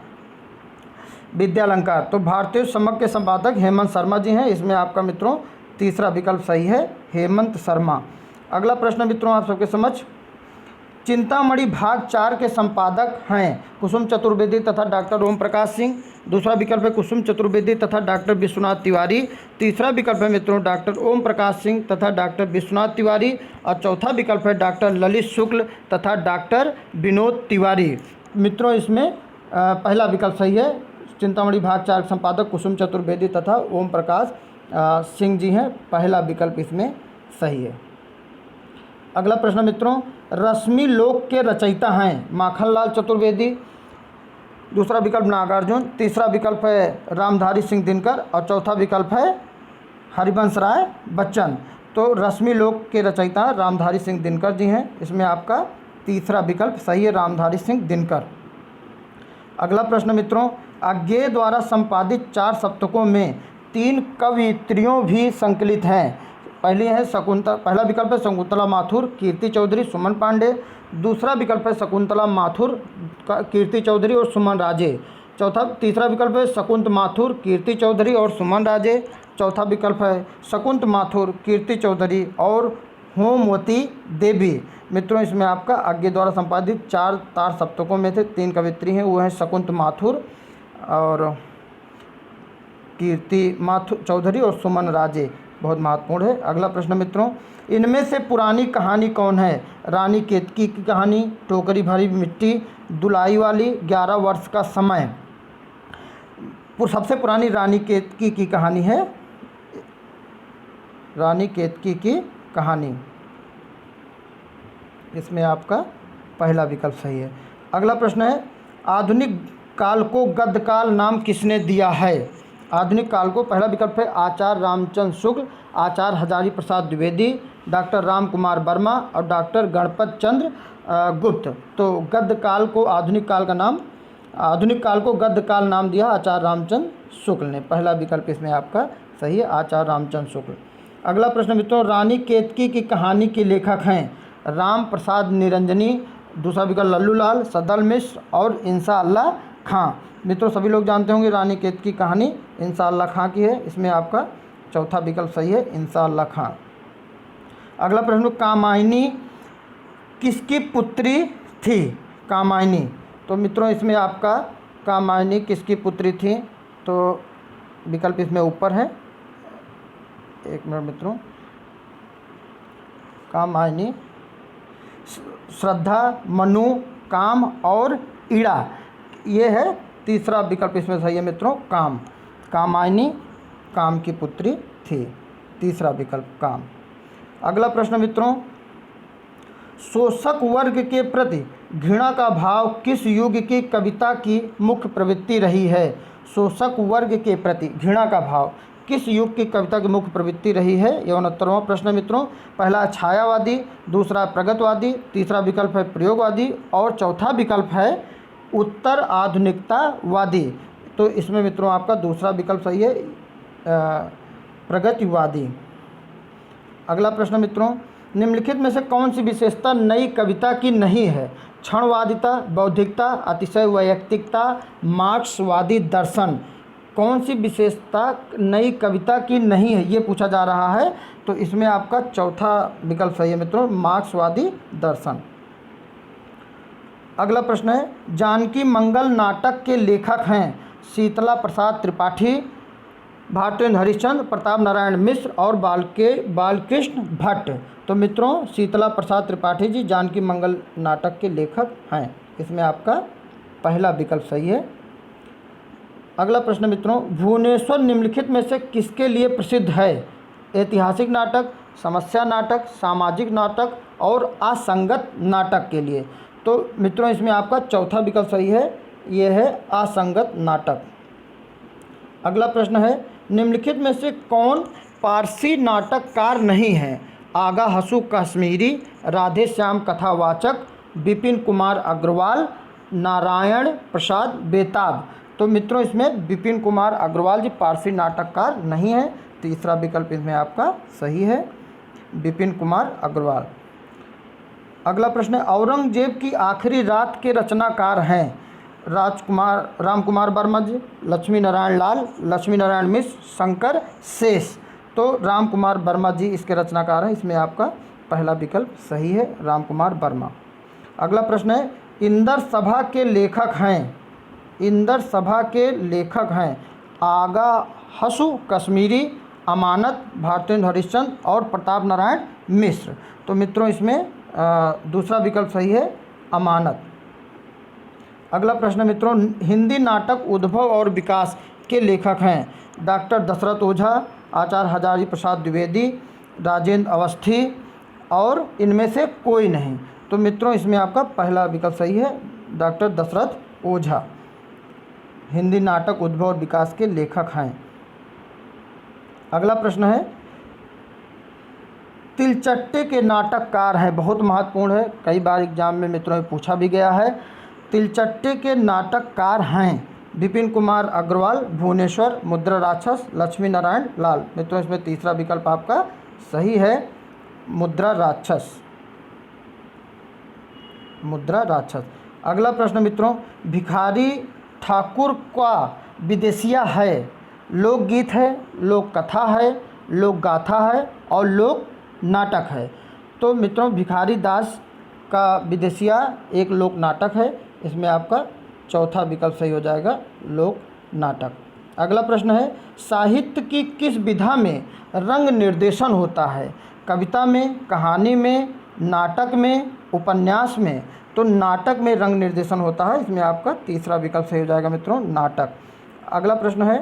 तो भारतीय समग्र के संपादक हेमंत शर्मा जी हैं। इसमें आपका मित्रों तीसरा विकल्प सही है, हेमंत शर्मा। अगला प्रश्न मित्रों आप सबके समझ, चिंतामणि भाग 4 के संपादक हैं? कुसुम चतुर्वेदी तथा डॉक्टर ओम प्रकाश सिंह। दूसरा विकल्प है कुसुम चतुर्वेदी तथा डॉक्टर विश्वनाथ तिवारी। तीसरा विकल्प है मित्रों डॉक्टर ओम प्रकाश सिंह तथा डॉक्टर विश्वनाथ तिवारी। और चौथा विकल्प है डॉक्टर ललित शुक्ल तथा डॉक्टर विनोद तिवारी। मित्रों इसमें पहला विकल्प सही है, चिंतामणि भाग 4 के संपादक कुसुम चतुर्वेदी तथा ओम प्रकाश सिंह जी हैं। पहला विकल्प इसमें सही है। अगला प्रश्न मित्रों, रश्मि लोक के रचयिता हैं? माखनलाल चतुर्वेदी। दूसरा विकल्प नागार्जुन। तीसरा विकल्प है रामधारी सिंह दिनकर और चौथा विकल्प है हरिवंश राय बच्चन। तो रश्मि लोक के रचयिता रामधारी सिंह दिनकर जी हैं। इसमें आपका तीसरा विकल्प सही है, रामधारी सिंह दिनकर। अगला प्रश्न मित्रों, अज्ञेय द्वारा संपादित 4 सप्तकों में 3 कवयित्रियों भी संकलित हैं। पहला विकल्प है शकुंतला माथुर, कीर्ति चौधरी, सुमन पांडे। दूसरा विकल्प है शकुंतला माथुर, कीर्ति चौधरी और सुमन राजे। तीसरा विकल्प है शकुंत माथुर, कीर्ति चौधरी और सुमन राजे। चौथा विकल्प है शकुंत माथुर, कीर्ति चौधरी और होमवती देवी। मित्रों, इसमें आपका अज्ञेय द्वारा संपादित 4 तार सप्तकों में से 3 कवयित्री हैं, वो हैं शकुंत माथुर और कीर्ति माथुर चौधरी और सुमन राजे। बहुत महत्वपूर्ण है। अगला प्रश्न मित्रों, इनमें से पुरानी कहानी कौन है? रानी केतकी की कहानी, टोकरी भरी मिट्टी, दुलाई वाली, 11 वर्ष का समय। सबसे पुरानी रानी केतकी की कहानी है, रानी केतकी की कहानी। इसमें आपका पहला विकल्प सही है। अगला प्रश्न है, आधुनिक काल को गद्य काल नाम किसने दिया है? आधुनिक काल को पहला विकल्प है आचार्य रामचंद्र शुक्ल, आचार्य हजारी प्रसाद द्विवेदी, डॉक्टर राम कुमार वर्मा और डॉक्टर गणपत चंद्र गुप्त। तो गद्य काल को आधुनिक काल को गद्य काल नाम दिया आचार्य रामचंद्र शुक्ल ने। पहला विकल्प इसमें आपका सही है, आचार्य रामचंद्र शुक्ल। अगला प्रश्न मित्रों, रानी केतकी की कहानी के लेखक हैं राम प्रसाद निरंजनी, दूसरा विकल्प लल्लू लाल, सदल मिश्र और इंसा अल्लाह खां। मित्रों, सभी लोग जानते होंगे रानी केतकी की कहानी इंसा अल्लाह खां की है। इसमें आपका चौथा विकल्प सही है, इंसा अल्लाह खां। अगला प्रश्न, कामायनी किसकी पुत्री थी? कामायनी। तो मित्रों, इसमें आपका कामायनी किसकी पुत्री थी? तो विकल्प इसमें ऊपर है, एक मिनट मित्रों। कामायनी श्रद्धा, मनु, काम और ईड़ा, ये है तीसरा विकल्प इसमें सही है मित्रों, काम। कामायनी काम की पुत्री थी, तीसरा विकल्प काम। अगला प्रश्न मित्रों, शोषक वर्ग के प्रति घृणा का भाव किस युग की कविता की मुख्य प्रवृत्ति रही है? शोषक वर्ग के प्रति घृणा का भाव किस युग की कविता की मुख्य प्रवृत्ति रही है? यह 69वां प्रश्न मित्रों। पहला छायावादी, दूसरा प्रगतवादी, तीसरा विकल्प है प्रयोगवादी और चौथा विकल्प है उत्तर आधुनिकतावादी। तो इसमें मित्रों आपका दूसरा विकल्प सही है, प्रगतिवादी। अगला प्रश्न मित्रों, निम्नलिखित में से कौन सी विशेषता नई कविता की नहीं है? क्षणवादिता, बौद्धिकता, अतिशय वैयक्तिकता, मार्क्सवादी दर्शन। कौन सी विशेषता नई कविता की नहीं है, ये पूछा जा रहा है। तो इसमें आपका चौथा विकल्प सही है मित्रों, मार्क्सवादी दर्शन। अगला प्रश्न है, जानकी मंगल नाटक के लेखक हैं शीतला प्रसाद त्रिपाठी, भारतेंद्र हरिश्चंद्र, प्रताप नारायण मिश्र और बालकृष्ण भट्ट। तो मित्रों, शीतला प्रसाद त्रिपाठी जी जानकी मंगल नाटक के लेखक हैं। इसमें आपका पहला विकल्प सही है। अगला प्रश्न मित्रों, भुवनेश्वर निम्नलिखित में से किसके लिए प्रसिद्ध है? ऐतिहासिक नाटक, समस्या नाटक, सामाजिक नाटक और असंगत नाटक के लिए। तो मित्रों, इसमें आपका चौथा विकल्प सही है, ये है असंगत नाटक। अगला प्रश्न है, निम्नलिखित में से कौन पारसी नाटककार नहीं है? आगा हसू कश्मीरी, राधे श्याम कथावाचक, विपिन कुमार अग्रवाल, नारायण प्रसाद बेताब। तो मित्रों, इसमें विपिन कुमार अग्रवाल जी पारसी नाटककार नहीं है। तीसरा विकल्प इसमें आपका सही है, विपिन कुमार अग्रवाल। अगला प्रश्न है, औरंगजेब की आखिरी रात के रचनाकार हैं राम कुमार वर्मा जी, लक्ष्मी नारायण लाल, लक्ष्मी नारायण मिश्र, शंकर शेष। तो राम कुमार वर्मा जी इसके रचनाकार हैं। इसमें आपका पहला विकल्प सही है, राम कुमार वर्मा। अगला प्रश्न है, इंदर सभा के लेखक हैं आगा हसू कश्मीरी, अमानत, भारतेंद्र हरिश्चंद्र और प्रताप नारायण मिश्र। तो मित्रों, इसमें दूसरा विकल्प सही है, अमानत। अगला प्रश्न मित्रों, हिंदी नाटक उद्भव और विकास के लेखक हैं डॉक्टर दशरथ ओझा, आचार्य हजारी प्रसाद द्विवेदी, राजेंद्र अवस्थी और इनमें से कोई नहीं। तो मित्रों, इसमें आपका पहला विकल्प सही है, डॉक्टर दशरथ ओझा हिंदी नाटक उद्भव और विकास के लेखक हैं। अगला प्रश्न है, तिलचट्टे के नाटककार हैं, बहुत महत्वपूर्ण है, कई बार एग्जाम में मित्रों में पूछा भी गया है। तिलचट्टे के नाटककार हैं विपिन कुमार अग्रवाल, भुवनेश्वर, मुद्रा राक्षस, लक्ष्मी नारायण लाल। मित्रों इसमें तीसरा विकल्प आपका सही है, मुद्रा राक्षस, मुद्रा राक्षस। अगला प्रश्न मित्रों, भिखारी ठाकुर का विदेशिया है, लोकगीत है, लोक कथा है, लोक गाथा है और लोक नाटक है। तो मित्रों भिखारी दास का विदेशिया एक लोक नाटक है, इसमें आपका चौथा विकल्प सही हो जाएगा, लोक नाटक। अगला प्रश्न है, साहित्य की किस विधा में रंग निर्देशन होता है? कविता में, कहानी में, नाटक में, उपन्यास में? तो नाटक में रंग निर्देशन होता है, इसमें आपका तीसरा विकल्प सही हो जाएगा मित्रों, नाटक। अगला प्रश्न है,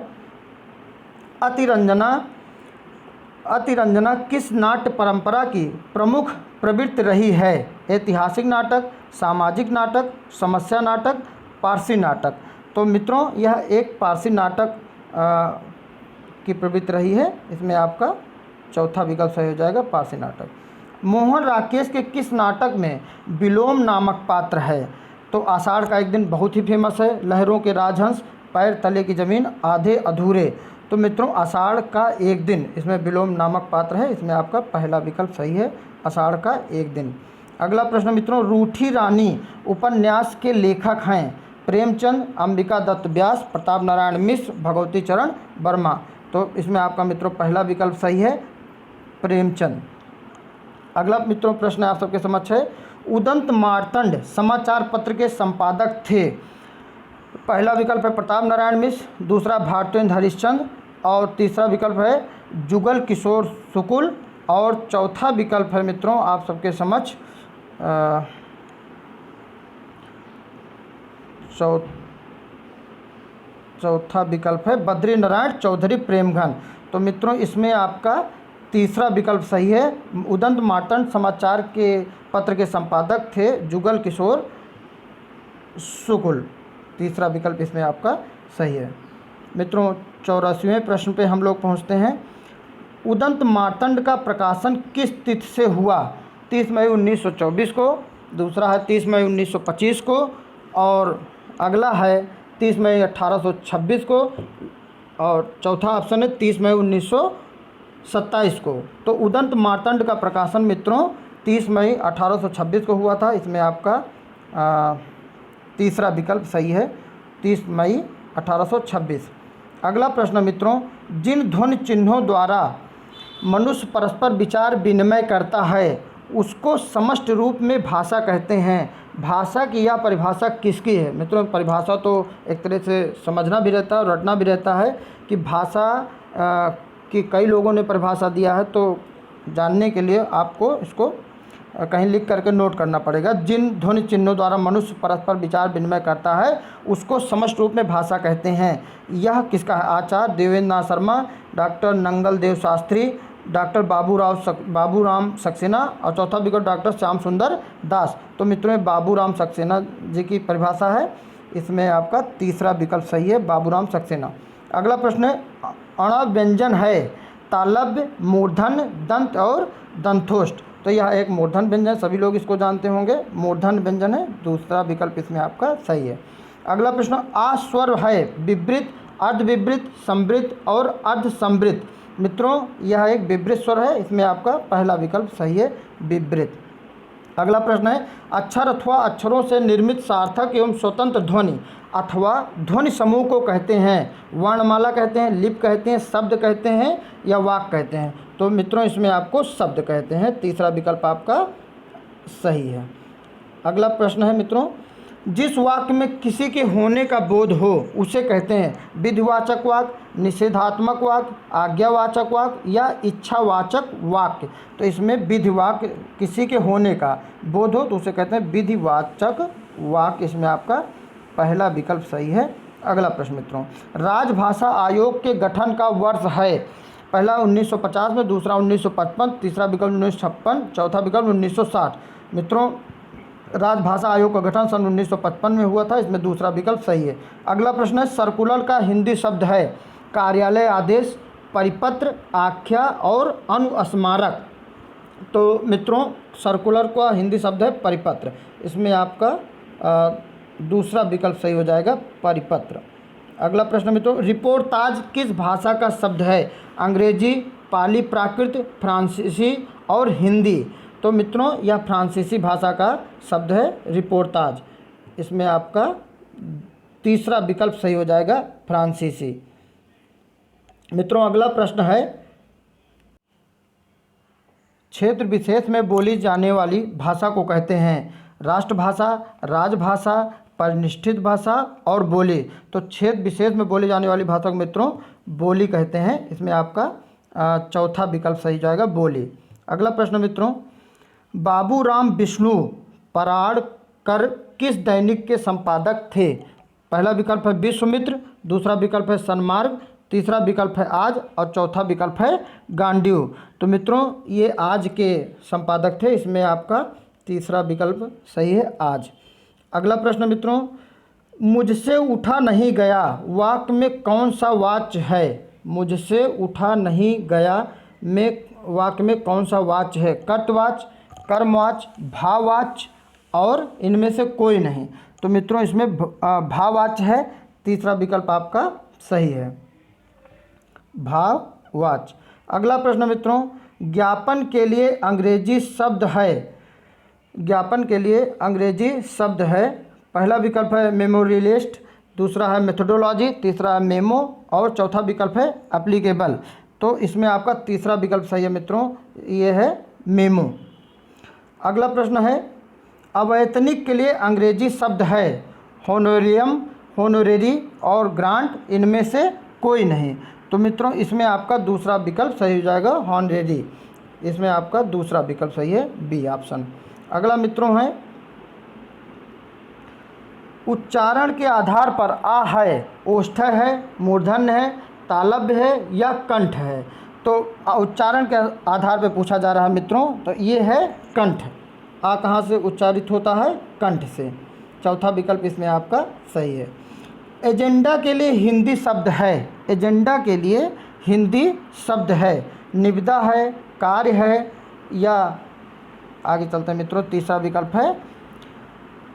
अतिरंजना किस नाट्य परंपरा की प्रमुख प्रवृत्ति रही है? ऐतिहासिक नाटक, सामाजिक नाटक, समस्या नाटक, पारसी नाटक? तो मित्रों यह एक पारसी नाटक की प्रवृत्ति रही है, इसमें आपका चौथा विकल्प सही हो जाएगा, पारसी नाटक। मोहन राकेश के किस नाटक में विलोम नामक पात्र है? तो आषाढ़ का एक दिन बहुत ही फेमस है, लहरों के राजहंस, पैर तले की ज़मीन, आधे अधूरे। तो मित्रों आषाढ़ का एक दिन, इसमें विलोम नामक पात्र है, इसमें आपका पहला विकल्प सही है, आषाढ़ का एक दिन। अगला प्रश्न मित्रों, रूठी रानी उपन्यास के लेखक हैं? प्रेमचंद, अंबिका दत्त व्यास, प्रताप नारायण मिश्र, भगवती चरण वर्मा? तो इसमें आपका मित्रों पहला विकल्प सही है, प्रेमचंद। अगला मित्रों प्रश्न आप सबके समक्ष है, उदंत मार्तंड समाचार पत्र के संपादक थे? पहला विकल्प है प्रताप नारायण मिश्र, दूसरा भारतेंद्र हरिश्चंद्र और तीसरा विकल्प है जुगल किशोर शुक्ल और चौथा विकल्प है मित्रों आप सबके समक्ष चौथा विकल्प है बद्री नारायण चौधरी प्रेमघन। तो मित्रों इसमें आपका तीसरा विकल्प सही है, उदंत मार्तंड समाचार के पत्र के संपादक थे जुगल किशोर शुक्ल, तीसरा विकल्प इसमें आपका सही है। मित्रों 84वें प्रश्न पे हम लोग पहुंचते हैं, उदंत मार्तंड का प्रकाशन किस तिथि से हुआ? 30 मई 1924 को, दूसरा है 30 मई 1925 को और अगला है 30 मई 1826 को और चौथा ऑप्शन है 30 मई 1927 को। तो उदंत मार्तंड का प्रकाशन मित्रों 30 मई 1826 को हुआ था, इसमें आपका तीसरा विकल्प सही है, 30 मई 1826। अगला प्रश्न मित्रों, जिन ध्वनि चिन्हों द्वारा मनुष्य परस्पर विचार विनिमय करता है उसको समष्टि रूप में भाषा कहते हैं। भाषा की यह परिभाषा किसकी है? मित्रों परिभाषा तो एक तरह से समझना भी रहता है और रटना भी रहता है कि भाषा की कई लोगों ने परिभाषा दिया है, तो जानने के लिए आपको इसको कहीं लिख करके नोट करना पड़ेगा। जिन ध्वनि चिन्हों द्वारा मनुष्य परस्पर विचार विनिमय करता है उसको समष्टि रूप में भाषा कहते हैं। यह किसका है? आचार्य देवेंद्र नाथ शर्मा, डॉक्टर नंगल देव शास्त्री, डॉक्टर बाबूराम सक्सेना और चौथा विकल्प डॉक्टर श्याम सुंदर दास। तो मित्रों बाबूराम सक्सेना जी की परिभाषा है, इसमें आपका तीसरा विकल्प सही है, बाबूराम सक्सेना। अगला प्रश्न है, अणव व्यंजन है तालव्य, मूर्धन, दंत और दंथोष्ठ। तो यह एक मूर्धन व्यंजन, सभी लोग इसको जानते होंगे, मूर्धन व्यंजन है, दूसरा विकल्प इसमें आपका सही है। अगला प्रश्न, आस्वर है विवृत, अर्धविवृत, संवृत और अर्धसंवृत। मित्रों यह एक विवृत स्वर है, इसमें आपका पहला विकल्प सही है, विवृत। अगला प्रश्न है, अक्षर अथवा अक्षरों से निर्मित सार्थक एवं स्वतंत्र ध्वनि अथवा ध्वनि समूह को कहते हैं? वर्णमाला कहते हैं, लिप कहते हैं, शब्द कहते हैं या वाक्य कहते हैं? तो मित्रों इसमें आपको शब्द कहते हैं, तीसरा विकल्प आपका सही है। अगला प्रश्न है मित्रों, जिस वाक्य में किसी के होने का बोध हो उसे कहते हैं विधिवाचक वाक्य, निषेधात्मक वाक्य, आज्ञावाचक वाक्य या इच्छावाचक वाक्य। तो इसमें विधिवाक्य, किसी के होने का बोध हो तो उसे कहते हैं विधिवाचक वाक्य, इसमें आपका पहला विकल्प सही है। अगला प्रश्न मित्रों, राजभाषा आयोग के गठन का वर्ष है? पहला 1950 में, दूसरा 1955, तीसरा विकल्प 1956, चौथा विकल्प 1960। मित्रों राजभाषा आयोग का गठन सन 1955 में हुआ था, इसमें दूसरा विकल्प सही है। अगला प्रश्न है, सर्कुलर का हिंदी शब्द है कार्यालय आदेश, परिपत्र, आख्या और अनुस्मारक। तो मित्रों सर्कुलर का हिंदी शब्द है परिपत्र, इसमें आपका दूसरा विकल्प सही हो जाएगा परिपत्र। अगला प्रश्न मित्रों, रिपोर्टाज किस भाषा का शब्द है? अंग्रेजी, पाली प्राकृत, फ्रांसीसी और हिंदी। तो मित्रों यह फ्रांसीसी भाषा का शब्द है रिपोर्टाज, इसमें आपका तीसरा विकल्प सही हो जाएगा फ्रांसीसी। मित्रों अगला प्रश्न है, क्षेत्र विशेष में बोली जाने वाली भाषा को कहते हैं राष्ट्रभाषा, राजभाषा, परिनिष्ठित भाषा और बोली। तो क्षेत्र विशेष में बोली जाने वाली भाषा को मित्रों बोली कहते हैं, इसमें आपका चौथा विकल्प सही जाएगा बोली। अगला प्रश्न मित्रों, बाबूराम विष्णु पराड़कर किस दैनिक के संपादक थे? पहला विकल्प है विश्वमित्र, दूसरा विकल्प है सन्मार्ग, तीसरा विकल्प है आज और चौथा विकल्प है गांडीव। तो मित्रों ये आज के संपादक थे, इसमें आपका तीसरा विकल्प सही है आज। अगला प्रश्न मित्रों, मुझसे उठा नहीं गया वाक्य में कौन सा वाच्य है? मुझसे उठा नहीं गया में वाक्य में कौन सा वाच्य है? कर्तवाच्य, कर्मवाच्य, भाववाच्य और इनमें से कोई नहीं। तो मित्रों इसमें भाववाच्य है, तीसरा विकल्प आपका सही है भाववाच्य। अगला प्रश्न मित्रों, ज्ञापन के लिए अंग्रेजी शब्द है, ज्ञापन के लिए अंग्रेजी शब्द है। पहला विकल्प है मेमोरियलिस्ट, दूसरा है मेथोडोलॉजी, तीसरा है मेमो और चौथा विकल्प है एप्लीकेबल। तो इसमें आपका तीसरा विकल्प सही है मित्रों, ये है मेमो। अगला प्रश्न है, अवैतनिक के लिए अंग्रेजी शब्द है होनोरियम, होनोरेरी और ग्रांट, इनमें से कोई नहीं। तो मित्रों इसमें आपका दूसरा विकल्प सही हो जाएगा हॉनरेरी, इसमें आपका दूसरा विकल्प सही है बी ऑप्शन। अगला मित्रों है, उच्चारण के आधार पर आ है ओष्ठ्य है, मूर्धन्य है, तालव्य है या कंठ है? तो उच्चारण के आधार पर पूछा जा रहा है मित्रों, तो ये है कंठ। आ कहाँ से उच्चारित होता है? कंठ से। चौथा विकल्प इसमें आपका सही है। एजेंडा के लिए हिंदी शब्द है, एजेंडा के लिए हिंदी शब्द है, निविदा है, कार्य है या आगे चलते हैं मित्रों, तीसरा विकल्प है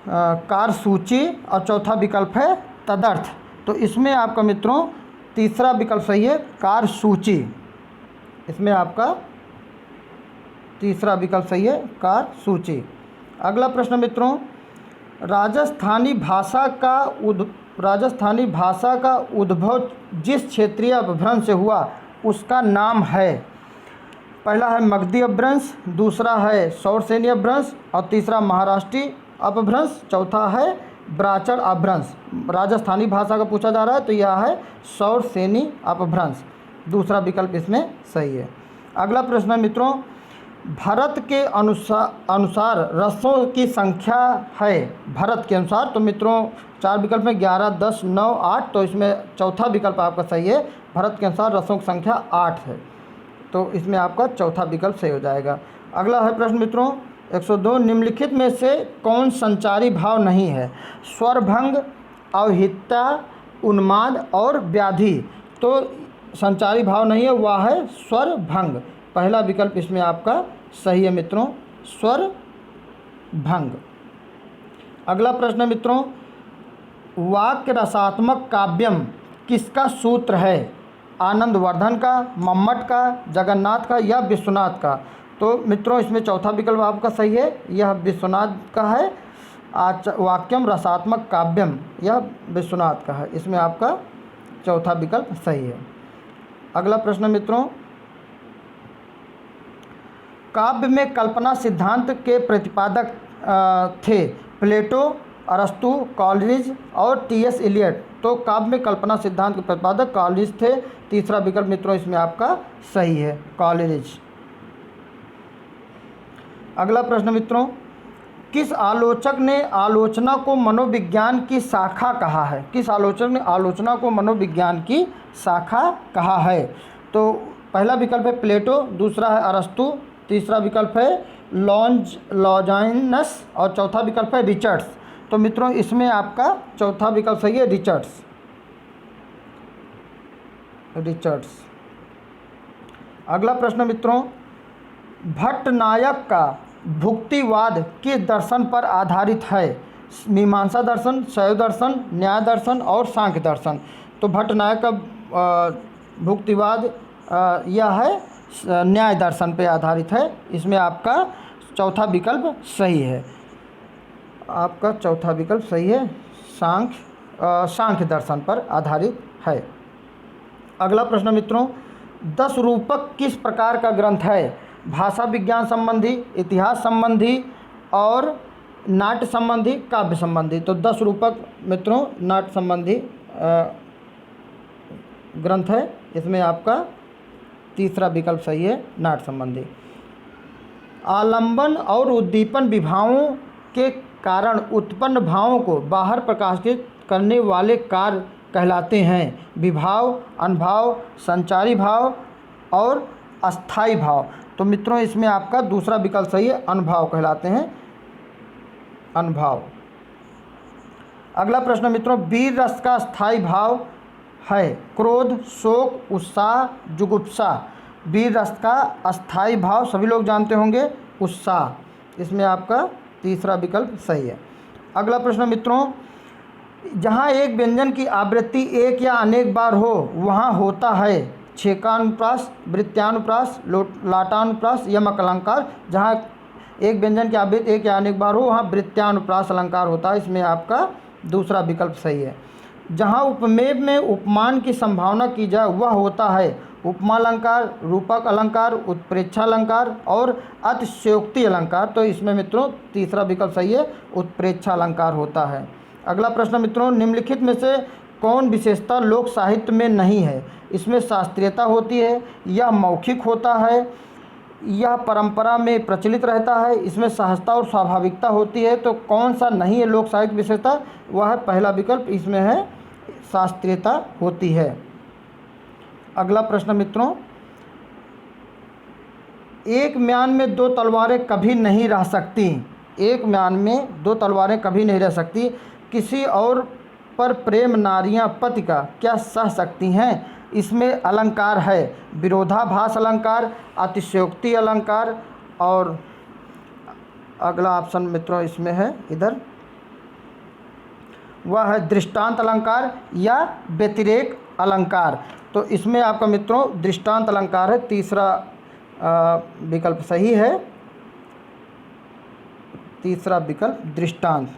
कार्यसूची और चौथा विकल्प है तदर्थ। तो इसमें आपका मित्रों तीसरा विकल्प सही है कार्यसूची, इसमें आपका तीसरा विकल्प सही है कार्यसूची। अगला प्रश्न मित्रों, राजस्थानी भाषा का उद्भव जिस क्षेत्रीय अपभ्रंश से हुआ उसका नाम है? पहला है मगधी अपभ्रंश, दूसरा है सौरसेनी अपभ्रंश और तीसरा महाराष्ट्री अपभ्रंश, चौथा है ब्राचर अपभ्रंश। राजस्थानी भाषा का पूछा जा रहा है तो यह है सौरसेनी अपभ्रंश, दूसरा विकल्प इसमें सही है। अगला प्रश्न मित्रों, भारत के अनुसार रसों की संख्या है, भारत के अनुसार। तो मित्रों चार विकल्प में 11, 10, 9, 8, तो इसमें चौथा विकल्प आपका सही है, भारत के अनुसार रसों की संख्या 8 है, तो इसमें आपका चौथा विकल्प सही हो जाएगा। अगला है प्रश्न मित्रों 102, निम्नलिखित में से कौन संचारी भाव नहीं है? स्वरभंग, अवहितता, उन्माद और व्याधि। तो संचारी भाव नहीं है, वह है स्वरभंग, पहला विकल्प इसमें आपका सही है मित्रों स्वर भंग। अगला प्रश्न मित्रों, वाक्य रसात्मक काव्यम किसका सूत्र है? आनंदवर्धन का, मम्मट का, जगन्नाथ का या विश्वनाथ का? तो मित्रों इसमें चौथा विकल्प आपका सही है, यह विश्वनाथ का है। वाक्यम रसात्मक काव्यम यह विश्वनाथ का है, इसमें आपका चौथा विकल्प सही है। अगला प्रश्न मित्रों, काव्य में कल्पना सिद्धांत के प्रतिपादक थे प्लेटो, अरस्तु, कॉलरिज और टी.एस. इलियट। तो काव्य में कल्पना सिद्धांत के प्रतिपादक कॉलरिज थे, तीसरा विकल्प मित्रों इसमें आपका सही है कॉलरिज। अगला प्रश्न मित्रों, किस आलोचक ने आलोचना को मनोविज्ञान की शाखा कहा है? किस आलोचक ने आलोचना को मनोविज्ञान की शाखा कहा है? तो पहला विकल्प है प्लेटो, दूसरा है अरस्तु, तीसरा विकल्प है लॉजाइनस और चौथा विकल्प है रिचर्ड्स। तो मित्रों इसमें आपका चौथा विकल्प सही है रिचर्ड्स। अगला प्रश्न मित्रों, भट्टनायक का भुक्तिवाद किस दर्शन पर आधारित है? मीमांसा दर्शन, शैव दर्शन, न्याय दर्शन और सांख्य दर्शन। तो भट्टनायक का भुक्तिवाद यह है न्याय दर्शन पर आधारित है। इसमें आपका चौथा विकल्प सही है। आपका चौथा विकल्प सही है, सांख्य दर्शन पर आधारित है। अगला प्रश्न मित्रों, 10 रूपक किस प्रकार का ग्रंथ है? भाषा विज्ञान संबंधी, इतिहास संबंधी और नाट्य संबंधी, काव्य संबंधी। तो 10 रूपक मित्रों नाट्य संबंधी ग्रंथ है। इसमें आपका तीसरा विकल्प सही है, नाट्य संबंधी। आलंबन और उद्दीपन विभावों के कारण उत्पन्न भावों को बाहर प्रकाशित करने वाले कार्य कहलाते हैं। विभाव, अनुभाव, संचारी भाव और अस्थाई भाव। तो मित्रों इसमें आपका दूसरा विकल्प सही है, अनुभाव कहलाते हैं, अनुभाव। अगला प्रश्न मित्रों, वीर रस का स्थायी भाव है क्रोध, शोक, उत्साह, जुगुप्सा। वीर रस का अस्थायी भाव सभी लोग जानते होंगे, उत्साह। इसमें आपका तीसरा विकल्प सही है। अगला प्रश्न मित्रों, जहाँ एक व्यंजन की आवृत्ति एक या अनेक बार हो वहाँ होता है छेकानुप्रास, वृत्त्यानुप्रास, लाटानुप्रास, यमक अलंकार। जहाँ एक व्यंजन की आवृत्ति एक या अनेक बार हो वहाँ वृत्त्यानुप्रास अलंकार होता है। इसमें आपका दूसरा विकल्प सही है। जहाँ उपमेय में उपमान की संभावना की जाए वह होता है उपमा अलंकार, रूपक अलंकार, उत्प्रेक्षा अलंकार और अतिशयोक्ति अलंकार। तो इसमें मित्रों तीसरा विकल्प सही है, उत्प्रेक्षा अलंकार होता है। अगला प्रश्न मित्रों, निम्नलिखित में से कौन विशेषता लोक साहित्य में नहीं है? इसमें शास्त्रीयता होती है, यह मौखिक होता है, यह परंपरा में प्रचलित रहता है, इसमें सहजता और स्वाभाविकता होती है। तो कौन सा नहीं है लोक साहित्य विशेषता? वह है पहला विकल्प, इसमें है शास्त्रीयता होती है। अगला प्रश्न मित्रों, एक म्यान में 2 तलवारें कभी नहीं रह सकती। एक म्यान में 2 तलवारें कभी नहीं रह सकती। किसी और पर प्रेम नारियां पति का क्या सह सकती हैं? इसमें अलंकार है विरोधाभास अलंकार, अतिशयोक्ति अलंकार और अगला ऑप्शन मित्रों इसमें है इधर, वह है दृष्टांत अलंकार या व्यतिरेक अलंकार। तो इसमें आपका मित्रों दृष्टांत अलंकार है, तीसरा विकल्प सही है, तीसरा विकल्प दृष्टांत।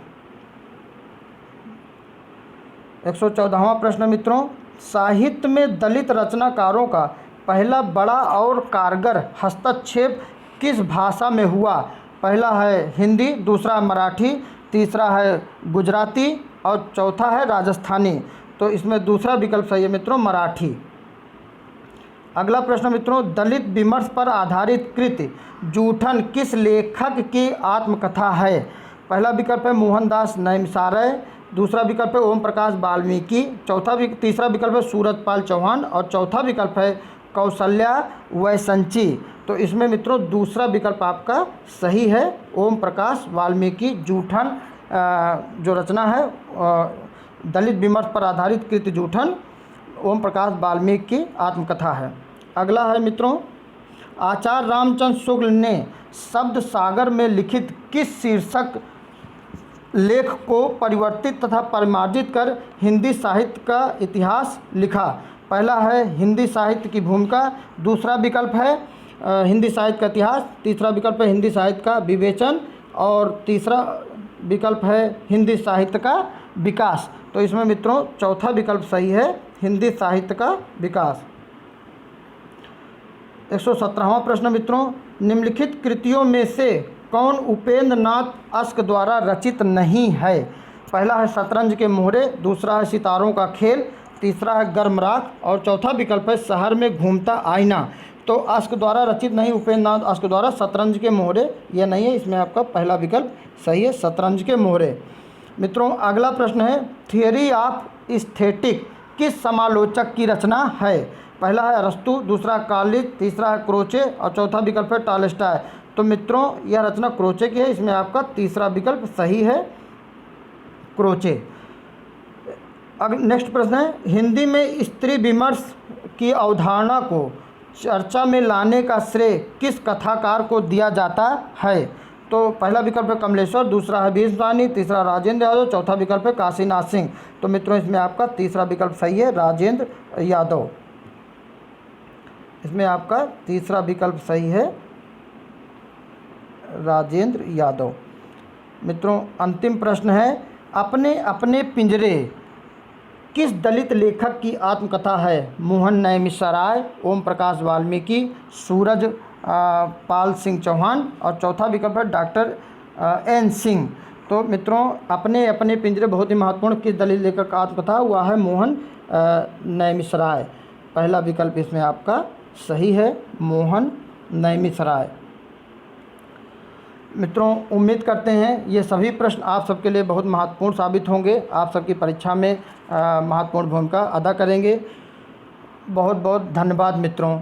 114वां प्रश्न मित्रों, साहित्य में दलित रचनाकारों का पहला बड़ा और कारगर हस्तक्षेप किस भाषा में हुआ? पहला है हिंदी, दूसरा मराठी, तीसरा है गुजराती और चौथा है राजस्थानी। तो इसमें दूसरा विकल्प सही है मित्रों, मराठी। अगला प्रश्न मित्रों, दलित विमर्श पर आधारित कृति जूठन किस लेखक की आत्मकथा है? पहला विकल्प है मोहनदास नैमिषारय, दूसरा विकल्प है ओम प्रकाश वाल्मीकि, तीसरा विकल्प है सूरजपाल चौहान और चौथा विकल्प है कौशल्या वैसंची। तो इसमें मित्रों दूसरा विकल्प आपका सही है, ओम प्रकाश वाल्मीकि जूठन जो रचना है दलित विमर्श पर आधारित कृति जूठन ओम प्रकाश वाल्मीकि की आत्मकथा है। अगला है मित्रों, आचार्य रामचंद्र शुक्ल ने शब्द सागर में लिखित किस शीर्षक लेख को परिवर्तित तथा परिमार्जित कर हिंदी साहित्य का इतिहास लिखा? पहला है हिंदी साहित्य की भूमिका, दूसरा विकल्प है हिंदी साहित्य का इतिहास, तीसरा विकल्प है हिंदी साहित्य का विवेचन और तीसरा विकल्प है हिंदी साहित्य का विकास। तो इसमें मित्रों चौथा विकल्प सही है, हिंदी साहित्य का विकास। 117वां प्रश्न मित्रों, निम्नलिखित कृतियों में से कौन उपेंद्र नाथ अश्क द्वारा रचित नहीं है? पहला है शतरंज के मोहरे, दूसरा है सितारों का खेल, तीसरा है गर्म राख और चौथा विकल्प है शहर में घूमता आईना। तो अश्क द्वारा रचित नहीं, उपेंद्र नाथ अश्क द्वारा शतरंज के मोहरे यह नहीं है, इसमें आपका पहला विकल्प सही है, शतरंज के मोहरे। मित्रों अगला प्रश्न है, थियरी ऑफ एस्थेटिक किस समालोचक की रचना है? पहला है अरस्तु, दूसरा कार्लिज, तीसरा है क्रोचे और चौथा विकल्प है टॉलस्टॉय। तो मित्रों यह रचना क्रोचे की है, इसमें आपका तीसरा विकल्प सही है, क्रोचे। नेक्स्ट प्रश्न है, हिंदी में स्त्री विमर्श की अवधारणा को चर्चा में लाने का श्रेय किस कथाकार को दिया जाता है? तो पहला विकल्प है कमलेश्वर, दूसरा है भीष्म साहनी, तीसरा राजेंद्र यादव, चौथा विकल्प है काशीनाथ सिंह। तो मित्रों इसमें आपका तीसरा विकल्प सही है, राजेंद्र यादव। इसमें आपका तीसरा विकल्प सही है, राजेंद्र यादव। मित्रों अंतिम प्रश्न है, अपने अपने पिंजरे किस दलित लेखक की आत्मकथा है? मोहन नैमिषारय, ओम प्रकाश वाल्मीकि, सूरज पाल सिंह चौहान और चौथा विकल्प है डॉक्टर एन सिंह। तो मित्रों अपने अपने पिंजरे बहुत ही महत्वपूर्ण किस दलित लेखक का आत्मकथा हुआ है? मोहन नैमिषारय। पहला विकल्प इसमें आपका सही है, मोहन नैमिषारय। मित्रों उम्मीद करते हैं ये सभी प्रश्न आप सबके लिए बहुत महत्वपूर्ण साबित होंगे, आप सबकी परीक्षा में महत्वपूर्ण भूमिका अदा करेंगे। बहुत बहुत धन्यवाद मित्रों।